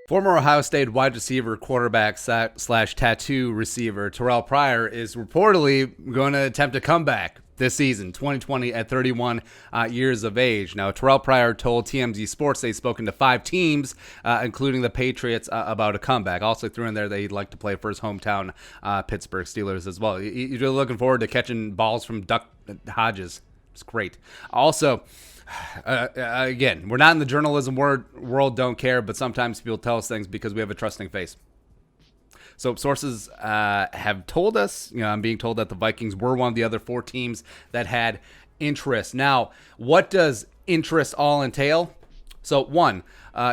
Former Ohio State wide receiver, quarterback slash tattoo receiver Terrelle Pryor is reportedly going to attempt a comeback this season, 2020, at 31 years of age. Now, Terrelle Pryor told TMZ Sports they've spoken to 5 teams, including the Patriots, about a comeback. Also threw in there that he'd like to play for his hometown Pittsburgh Steelers as well. He's really looking forward to catching balls from Duck Hodges. It's great. Also, again, we're not in the journalism world, don't care, but sometimes people tell us things because we have a trusting face. So sources have told us, I'm being told that the Vikings were one of the other 4 teams that had interest. Now, what does interest all entail? So, one,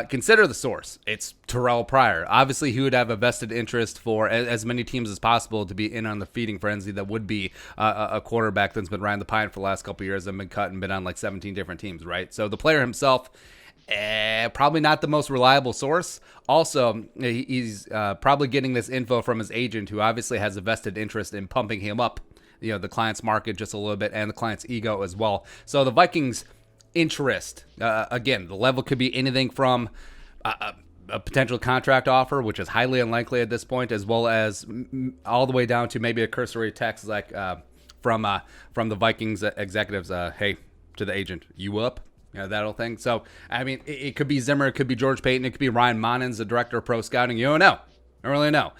consider the source. It's Terrelle Pryor. Obviously, he would have a vested interest for as many teams as possible to be in on the feeding frenzy that would be a quarterback that's been riding the pine for the last couple of years and been cut and been on like 17 different teams, right? So the player himself, probably not the most reliable source. Also, he's probably getting this info from his agent, who obviously has a vested interest in pumping him up, the client's market just a little bit and the client's ego as well. So the Vikings' interest, again, the level could be anything from a potential contract offer, which is highly unlikely at this point, as well as all the way down to maybe a cursory text like from the Vikings executives, hey, to the agent, you up? That whole thing. So, I mean, it could be Zimmer, it could be George Payton, it could be Ryan Monens, the director of pro scouting. You don't know. I don't really know.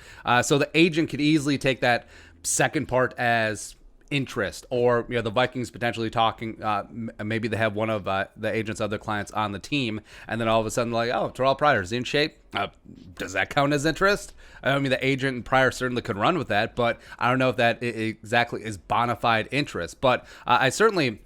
So the agent could easily take that second part as interest, or the Vikings potentially talking, maybe they have one of the agent's other clients on the team, and then all of a sudden like, oh, Terrelle Pryor's in shape. Does that count as interest? I mean, the agent and Pryor certainly could run with that, but I don't know if that exactly is bona fide interest. But I certainly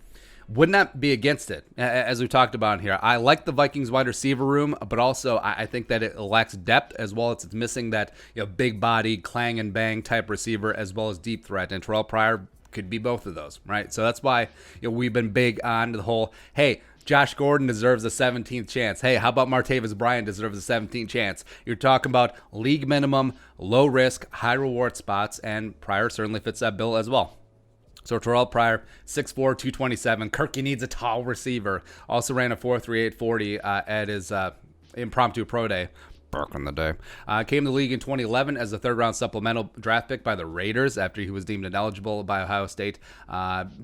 would not be against it, as we talked about here. I like the Vikings wide receiver room, but also I think that it lacks depth, as well as it's missing that big body, clang and bang type receiver, as well as deep threat. And Terrelle Pryor could be both of those, right? So that's why we've been big on the whole, hey, Josh Gordon deserves a 17th chance. Hey, how about Martavis Bryant deserves a 17th chance? You're talking about league minimum, low risk, high reward spots, and Pryor certainly fits that bill as well. So Terrelle Pryor, 6'4", 227. Kirky needs a tall receiver. Also ran a 4.38 40 at his impromptu pro day back in the day. Came to the league in 2011 as a third-round supplemental draft pick by the Raiders after he was deemed ineligible by Ohio State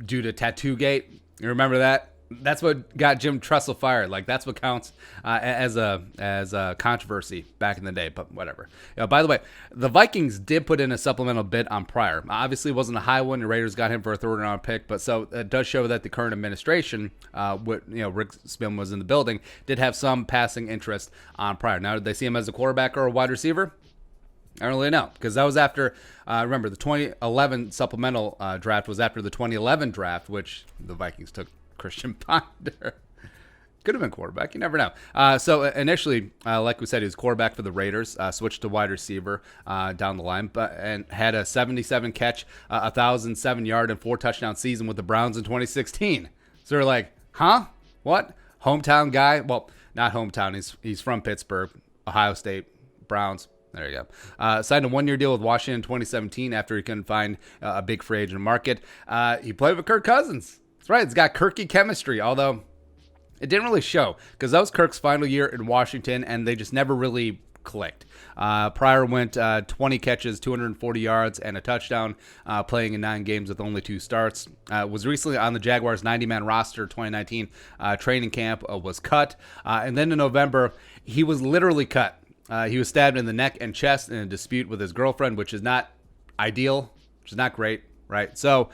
due to Tattoo Gate. You remember that? That's what got Jim Tressel fired. Like, that's what counts as a controversy back in the day, but whatever. By the way, the Vikings did put in a supplemental bid on Pryor. Obviously, it wasn't a high one. The Raiders got him for a third-round pick, but so it does show that the current administration, Rick Spim was in the building, did have some passing interest on Pryor. Now, did they see him as a quarterback or a wide receiver? I don't really know, because that was after, remember, the 2011 supplemental draft was after the 2011 draft, which the Vikings took Christian Ponder. Could have been quarterback. You never know. So initially, like we said, he was quarterback for the Raiders, switched to wide receiver down the line, and had a 77 catch, 1,007 yard, and 4 touchdown season with the Browns in 2016. So they're like, huh? What? Hometown guy? Well, not hometown. He's from Pittsburgh, Ohio State, Browns. There you go. Signed a 1-year deal with Washington in 2017 after he couldn't find a big free agent market. He played with Kirk Cousins. That's right. It's got Kirky chemistry, although it didn't really show because that was Kirk's final year in Washington, and they just never really clicked. Pryor went 20 catches, 240 yards, and a touchdown, playing in 9 games with only 2 starts. Was recently on the Jaguars' 90-man roster. 2019 training camp was cut. And then in November, he was literally cut. He was stabbed in the neck and chest in a dispute with his girlfriend, which is not ideal, which is not great, right? So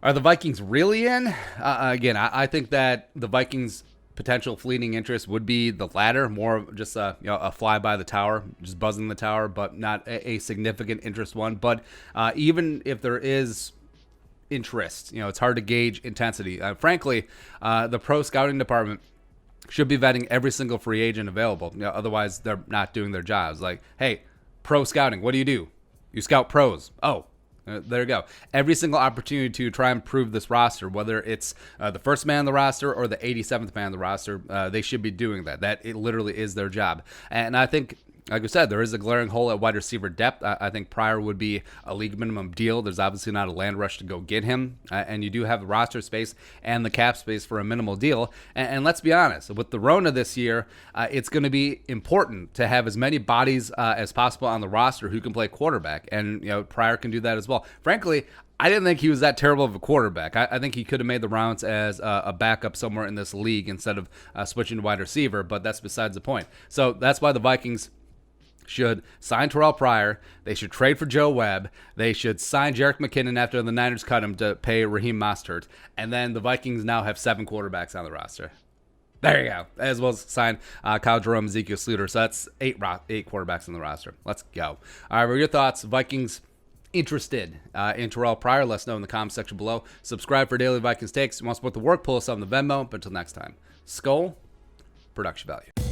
are the Vikings really in? Again, I think that the Vikings' potential fleeting interest would be the latter, more of just a fly by the tower, just buzzing the tower, but not a significant interest one. But even if there is interest, it's hard to gauge intensity. Frankly, the pro scouting department should be vetting every single free agent available. Otherwise, they're not doing their jobs. Like, hey, pro scouting, what do? You scout pros. Oh, there you go. Every single opportunity to try and improve this roster, whether it's the first man on the roster or the 87th man on the roster, they should be doing that. That it literally is their job. And I think Like I said, there is a glaring hole at wide receiver depth. I think Pryor would be a league minimum deal. There's obviously not a land rush to go get him. And you do have the roster space and the cap space for a minimal deal. And let's be honest, with the Rona this year, it's going to be important to have as many bodies as possible on the roster who can play quarterback. And, Pryor can do that as well. Frankly, I didn't think he was that terrible of a quarterback. I think he could have made the rounds as a backup somewhere in this league instead of switching to wide receiver, but that's besides the point. So that's why the Vikings should sign Terrelle Pryor. They should trade for Joe Webb. They should sign Jerick McKinnon after the Niners cut him to pay Raheem Mostert. And then the Vikings now have 7 quarterbacks on the roster. There you go. As well as sign Kyle Jerome, Ezekiel Sluter. So that's 8 quarterbacks on the roster. Let's go. All right, what are your thoughts? Vikings interested in Terrelle Pryor? Let us know in the comment section below. Subscribe for daily Vikings takes. You want to support the work, pull us on the Venmo. But until next time, Skull, production value.